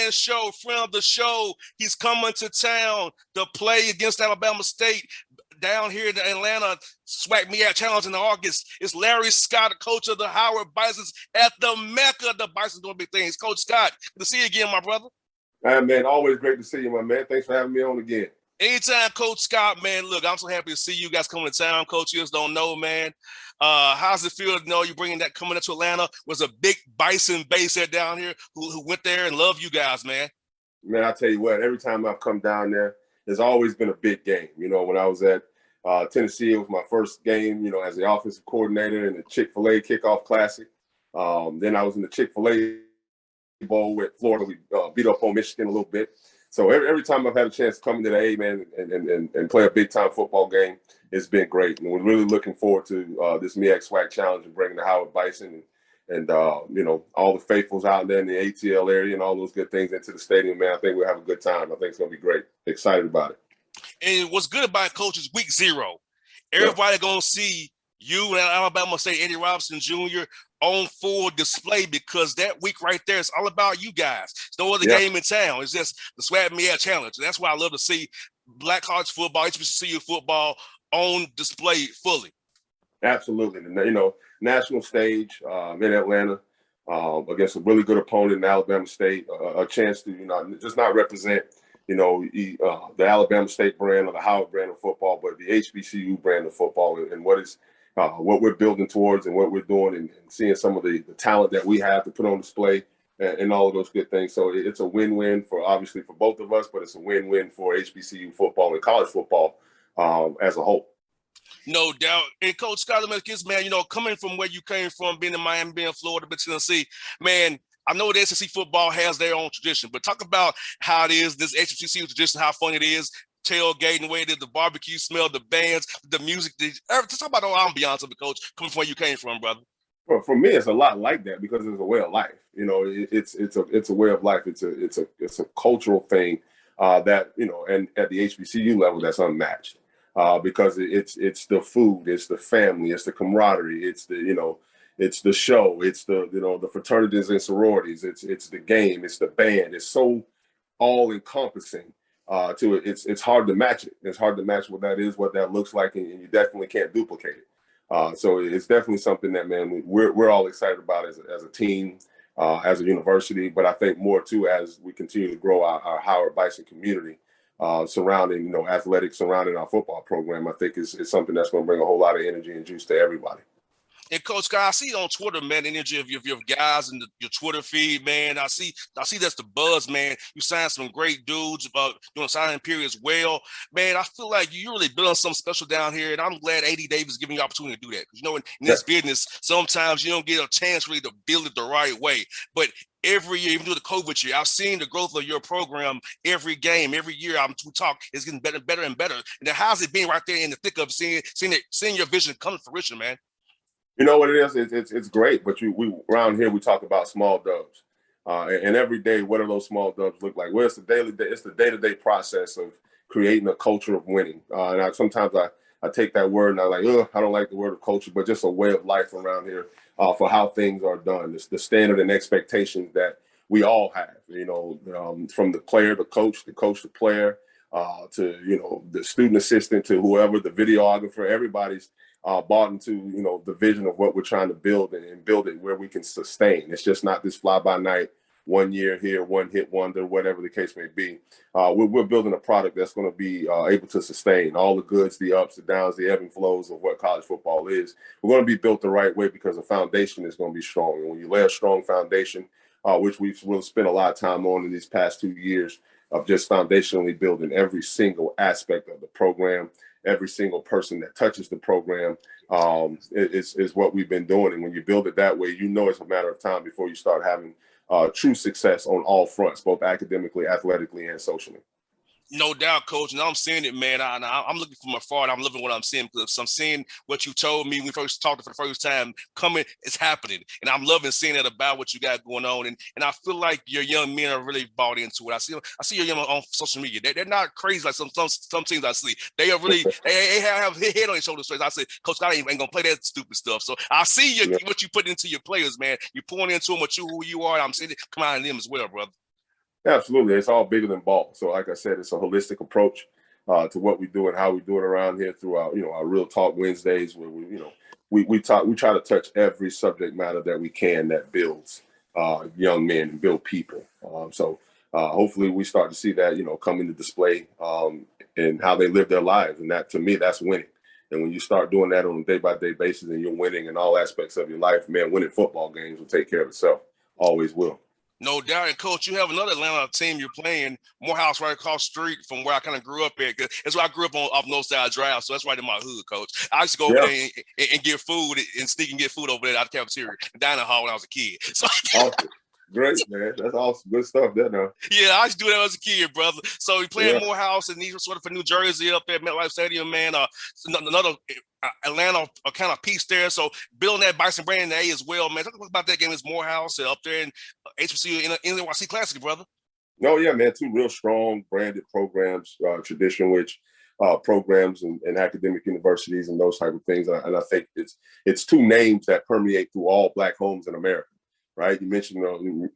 Man Show, friend of the show. He's coming to town to play against Alabama State down here in Atlanta. Swag Me Out Challenge in August. It's Larry Scott, coach of the Howard Bisons at the Mecca. The Bisons doing big things. Coach Scott, good to see you again, my brother. Man, always great to see you, my man. Thanks for having me on again. Anytime, Coach Scott, man. Look, I'm so happy to see you guys coming to town. Coach, you just don't know, man. How's it feel to know you're coming into Atlanta? Was a big Bison base there down here who went there and love you guys, man. Man, I tell you what, every time I've come down there, there's always been a big game. You know, when I was at Tennessee, it was my first game, you know, as the offensive coordinator in the Chick-fil-A Kickoff Classic. Then I was in the Chick-fil-A Bowl with Florida. We beat up on Michigan a little bit. So every time I've had a chance to come into the A, man, and play a big-time football game, it's been great. And we're really looking forward to this MEAC SWAC Challenge and bringing the Howard Bison and you know, all the faithfuls out there in the ATL area and all those good things into the stadium, man. I think we'll have a good time. I think it's going to be great. Excited about it. And what's good about it, Coach, is week 0. Everybody going to see you and Alabama State Eddie Robinson Jr. on full display because that week right there is all about you guys. It's no other game in town. It's just the Swag Me Out Challenge. And that's why I love to see Black college football, HBCU football on display fully. Absolutely. You know, national stage in Atlanta against a really good opponent in Alabama State, a chance to, you know, just not represent, you know, the Alabama State brand or the Howard brand of football, but the HBCU brand of football and what we're building towards and what we're doing and seeing some of the talent that we have to put on display and all of those good things. So it's a win-win obviously for both of us, but it's a win-win for HBCU football and college football as a whole. No doubt. And Coach Scott, man, you know, coming from where you came from, being in Miami, being in Florida, but Tennessee, man, I know the SEC football has their own tradition, but talk about how it is, this HBCU tradition, how fun it is, tailgating, the way it is, the barbecue smell, the bands, the music. Talk about the ambiance of the Coach, coming from where you came from, brother. Well, for me, it's a lot like that because it's a way of life. You know, it's a way of life. It's a cultural thing that, you know, and at the HBCU level, that's unmatched. Because it's the food, it's the family, it's the camaraderie, it's the, you know, it's the show, it's the, you know, the fraternities and sororities, it's the game, it's the band, it's so all encompassing to it. It's hard to match it. It's hard to match what that is, what that looks like, and you definitely can't duplicate it. So it's definitely something that, man, we're all excited about as a team, as a university, but I think more too as we continue to grow our Howard Bison community. Surrounding, you know, athletics, surrounding our football program, I think is something that's going to bring a whole lot of energy and juice to everybody. And Coach Scott, I see on Twitter, man, the energy of your guys and your Twitter feed, man. I see that's the buzz, man. You signed some great dudes about doing signing period as well, man. I feel like you're really building something special down here, and I'm glad AD Davis is giving you opportunity to do that. Because, you know, in this business, sometimes you don't get a chance really to build it the right way, but every year, even through the COVID year, I've seen the growth of your program every game, every year. We talk, it's getting better, better, and better. And then how's it being right there in the thick of seeing your vision come to fruition, man? You know what it is? It's great, but we around here we talk about small dubs, and every day, what do those small dubs look like? Well, it's the day-to-day process of creating a culture of winning. And sometimes I take that word and I'm like, I don't like the word of culture, but just a way of life around here for how things are done. It's the standard and expectations that we all have, you know, from the player, the coach, the player, to, you know, the student assistant, to whoever, the videographer. Everybody's bought into, you know, the vision of what we're trying to build and build it where we can sustain. It's just not this fly-by-night, 1 year here, one hit wonder, whatever the case may be. We're building a product that's going to be able to sustain all the goods, the ups, the downs, the ebb and flows of what college football is. We're going to be built the right way because the foundation is going to be strong. And when you lay a strong foundation, which we've really spent a lot of time on in these past 2 years of just foundationally building every single aspect of the program, every single person that touches the program, is what we've been doing. And when you build it that way, you know it's a matter of time before you start having true success on all fronts, both academically, athletically, and socially. No doubt, Coach. And I'm seeing it, man. I'm looking from afar, and I'm loving what I'm seeing because I'm seeing what you told me when we first talked for the first time. Coming, it's happening, and I'm loving seeing that about what you got going on. And I feel like your young men are really bought into it. I see your young men on social media. They're not crazy like some teams I see. They are really they have head on their shoulders. I said, Coach Scott ain't gonna play that stupid stuff. So I see what you put into your players, man. You pouring into them, who you are. I'm seeing it come out of them as well, brother. Absolutely. It's all bigger than ball. So like I said, it's a holistic approach to what we do and how we do it around here through our Real Talk Wednesdays where we try to touch every subject matter that we can that builds young men and build people. Hopefully we start to see that, come into display in how they live their lives. And that, to me, that's winning. And when you start doing that on a day-by-day basis and you're winning in all aspects of your life, man, winning football games will take care of itself. Always will. No doubt. And coach, you have another Atlanta team you're playing, Morehouse, right across the street from where I kind of grew up at. That's where I grew up on off Northside Drive, so that's right in my hood, coach. I used to go over there and get food and sneak and get food over there out of the cafeteria and dining hall when I was a kid. So awesome. Great, man. That's awesome. Good stuff there now. Yeah, I used to do that as a kid, brother. So we playing Morehouse and these sort of for New Jersey up there at MetLife Stadium, man. Another Atlanta kind of piece there. So building that Bison brand in the A as well, man. Talk about that game is Morehouse up there in HBCU in the NYC Classic, brother. No, yeah, man. Two real strong branded programs, tradition rich programs and academic universities and those type of things. And I think it's two names that permeate through all Black homes in America. Right, you mentioned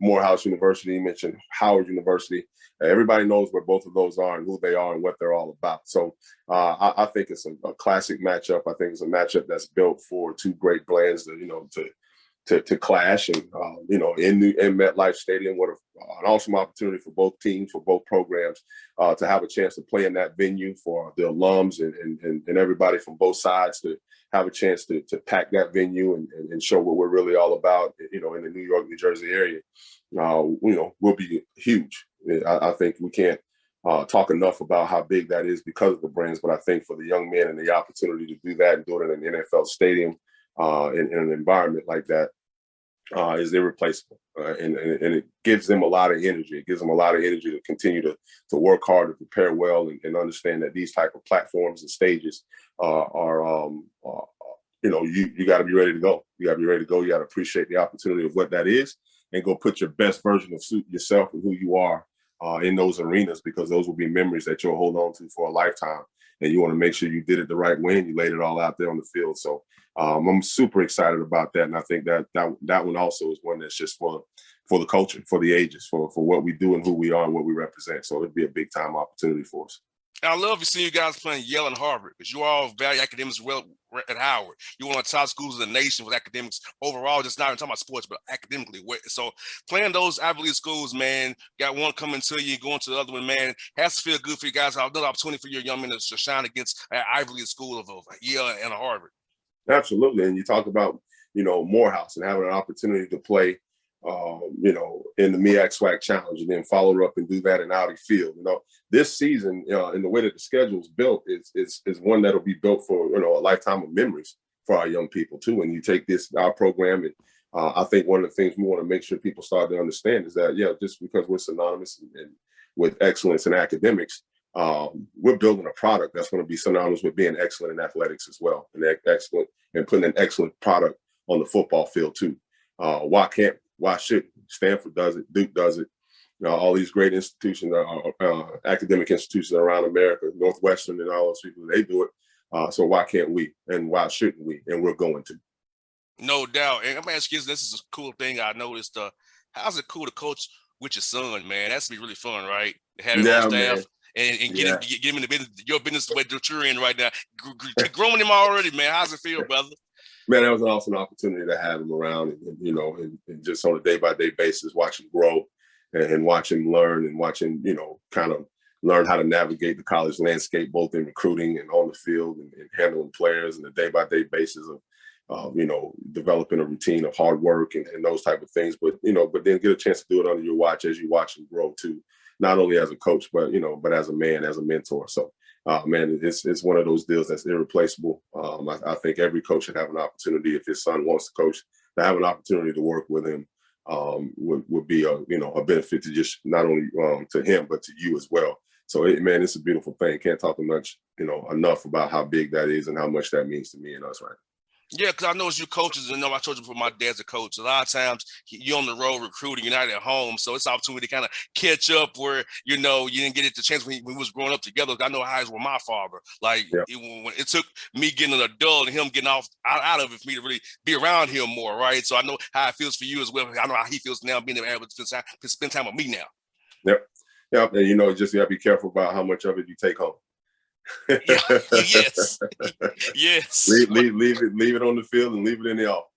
Morehouse University, you mentioned Howard University. Everybody knows where both of those are and who they are and what they're all about. So I think it's a classic matchup. I think it's a matchup that's built for two great brands to clash. And in MetLife Stadium, what an awesome opportunity for both teams, for both programs, to have a chance to play in that venue for the alums and everybody from both sides to have a chance to pack that venue and show what we're really all about, in the New York, New Jersey area, will be huge. I think we can't talk enough about how big that is because of the brands, but I think for the young men and the opportunity to do that and do it in an NFL stadium, in an environment like that, is irreplaceable. And it gives them a lot of energy. It gives them a lot of energy to continue to work hard and prepare well and understand that these type of platforms and stages you got to be ready to go. You got to be ready to go. You got to appreciate the opportunity of what that is and go put your best version of yourself and who you are in those arenas, because those will be memories that you'll hold on to for a lifetime. And you want to make sure you did it the right way and you laid it all out there on the field. So I'm super excited about that. And I think that one also is one that's just for the culture, for the ages, for what we do and who we are and what we represent. So it'd be a big time opportunity for us. I love to see you guys playing Yale and Harvard because you all value academics well at Howard. You're one of the top schools in the nation with academics overall, just not even talking about sports, but academically. So playing those Ivy League schools, man, got one coming to you, going to the other one, man, has to feel good for you guys. Another opportunity for your young men to shine against an Ivy League school of Yale and Harvard. Absolutely. And you talk about, Morehouse and having an opportunity to play, in the MEAC SWAC Challenge and then follow up and do that in Audi Field. This season, in the way that the schedule is built, is one that'll be built for, a lifetime of memories for our young people too. And you take our program, and I think one of the things we want to make sure people start to understand is that, just because we're synonymous and with excellence in academics, we're building a product that's going to be synonymous with being excellent in athletics as well, and excellent and putting an excellent product on the football field too. Why shouldn't Stanford does it? Duke does it. All these great institutions, academic institutions around America, Northwestern and all those people, they do it. So why can't we? And why shouldn't we? And we're going to. No doubt. And I'm asking you, this is a cool thing I noticed. How's it cool to coach with your son, man? That's to be really fun, right? Having on staff and get him in the business, your business the way that you're in right now. Growing him already, man. How's it feel, brother? Man, that was an awesome opportunity to have him around and just on a day-by-day basis, watch him grow and watch him learn and watch him, kind of learn how to navigate the college landscape, both in recruiting and on the field and handling players on a day-by-day basis of, developing a routine of hard work and those type of things. But then get a chance to do it under your watch as you watch him grow too, not only as a coach, but as a man, as a mentor. So, man, it's one of those deals that's irreplaceable. I think every coach should have an opportunity, if his son wants to coach, to have an opportunity to work with him. Would be a benefit to just not only to him but to you as well. So it's a beautiful thing. Can't talk enough about how big that is and how much that means to me and us, right? Yeah, because I know as you coaches, and I told you before, my dad's a coach. A lot of times you're on the road recruiting, you're not at home. So it's an opportunity to kind of catch up where, you didn't get it the chance when we was growing up together. I know how it was with my father. Like when it took me getting an adult and him getting out of it for me to really be around him more, right? So I know how it feels for you as well. I know how he feels now being able to spend time with me now. Yep. Yep. And just you gotta be careful about how much of it you take home. Yeah. Yes. Yes. leave it on the field and leave it in the office.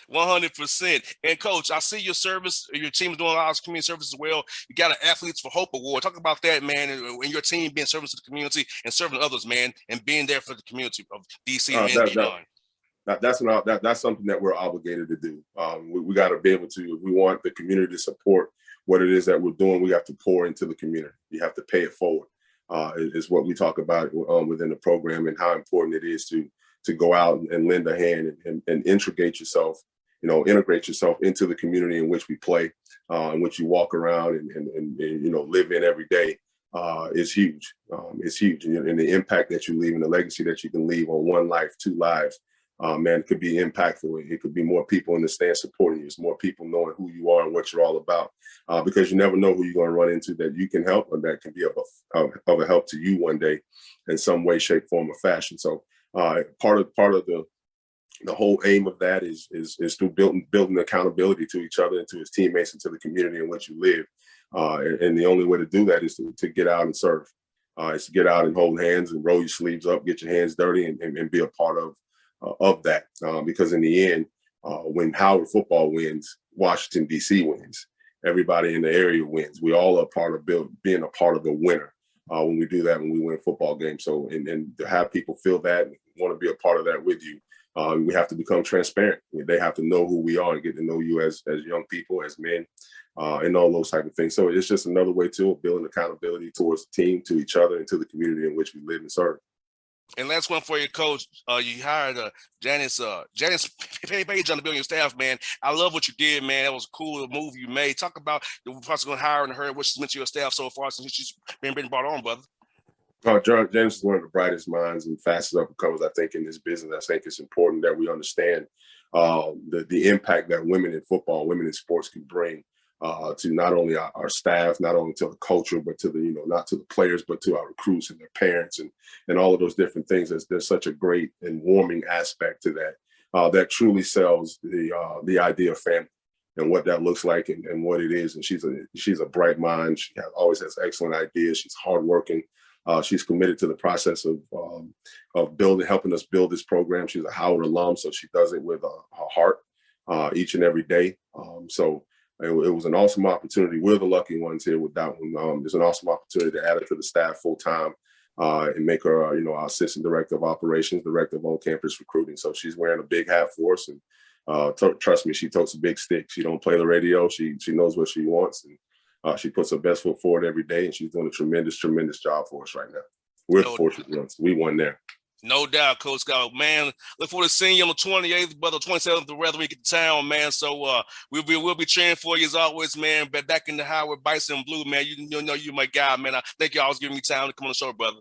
100%. And coach, I see your service, your team's doing a lot of community service as well. You got an Athletes for Hope award. Talk about that, man, and your team being service to the community and serving others, man, and being there for the community of DC and beyond. That's something that we're obligated to do. We got to be able to, if we want the community to support what it is that we're doing, we have to pour into the community. You have to pay it forward. Is what we talk about within the program, and how important it is to go out and lend a hand and integrate yourself into the community in which we play, in which you walk around and live in every day. Is huge. It's huge, and the impact that you leave and the legacy that you can leave on one life, two lives. Man, it could be impactful. It could be more people in the stand supporting you. It's more people knowing who you are and what you're all about, because you never know who you're going to run into that you can help, or that can be of a help to you one day in some way, shape, form, or fashion. So part of the whole aim of that is through building accountability to each other and to his teammates and to the community in which you live. And the only way to do that is to get out and serve. It's to get out and hold hands and roll your sleeves up, get your hands dirty, and be a part of that, because in the end, when Howard football wins, Washington D.C. wins. Everybody in the area wins. We all are part of being a part of the winner when we do that, when we win football games. So and to have people feel that and want to be a part of that with you, we have to become transparent. They have to know who we are and get to know you as young people, as men, and all those type of things. So it's just another way to building accountability towards the team, to each other, and to the community in which we live and serve. And last one for you, coach. You hired Janice Page on the building staff, man. I love what you did, man. That was a cool move you made. Talk about the process of hiring her, what she's meant to your staff so far since she's been brought on, brother. Janice is one of the brightest minds and fastest up and comers, I think, in this business. I think it's important that we understand the impact that women in football, women in sports can bring to not only our staff, not only to the culture, but to the, not to the players, but to our recruits and their parents and all of those different things. There's such a great and warming aspect to that that truly sells the idea of family and what that looks like and what it is. And she's a bright mind. She always has excellent ideas. She's hardworking. She's committed to the process of helping us build this program. She's a Howard alum, so she does it with her heart each and every day. So it was an awesome opportunity. We're the lucky ones here with that one. It's an awesome opportunity to add her to the staff full time and make her, our assistant director of operations, director of on-campus recruiting. So she's wearing a big hat for us, and trust me, she totes a big stick. She don't play the radio. She knows what she wants, and she puts her best foot forward every day, and she's doing a tremendous job for us right now. We're the fortunate ones. We won there. No doubt, Coach Scott. Man, look forward to seeing you on the 28th, brother, 27th, whether we get to town, man. So we'll be cheering for you as always, man. But back in the Howard Bison Blue, man, you know you're my guy, man. I thank you always giving me time to come on the show, brother.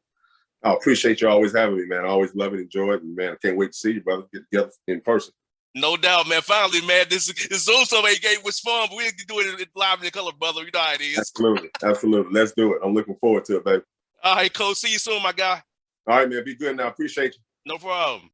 I appreciate you always having me, man. I always love it, enjoy it, and man, I can't wait to see you, brother. Get together in person. No doubt, man. Finally, man, this Zoom game was fun, but we didn't do it live in color, brother. You know how it is. Absolutely. Let's do it. I'm looking forward to it, baby. All right, Coach. See you soon, my guy. All right, man. Be good now. Appreciate you. No problem.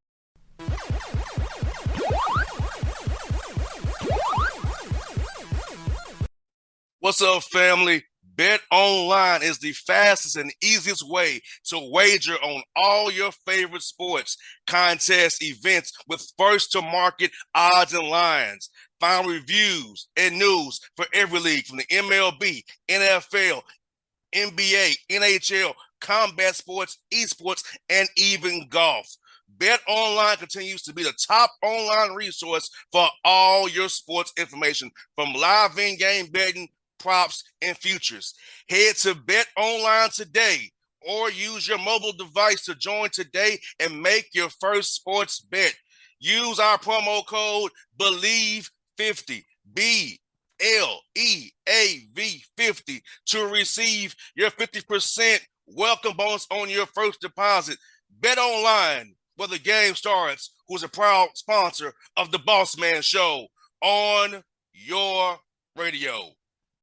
What's up, family? Bet Online is the fastest and easiest way to wager on all your favorite sports, contests, events with first-to-market odds and lines. Find reviews and news for every league from the MLB, NFL, NBA, NHL, combat sports, esports, and even golf. Bet Online continues to be the top online resource for all your sports information, from live in-game betting, props, and futures. Head to Bet Online today or use your mobile device to join today and make your first sports bet. Use our promo code BELIEVE50, BLEAV50, to receive your 50% welcome bonus on your first deposit. Bet Online, where the game starts, who's a proud sponsor of the Bossman Show on your radio.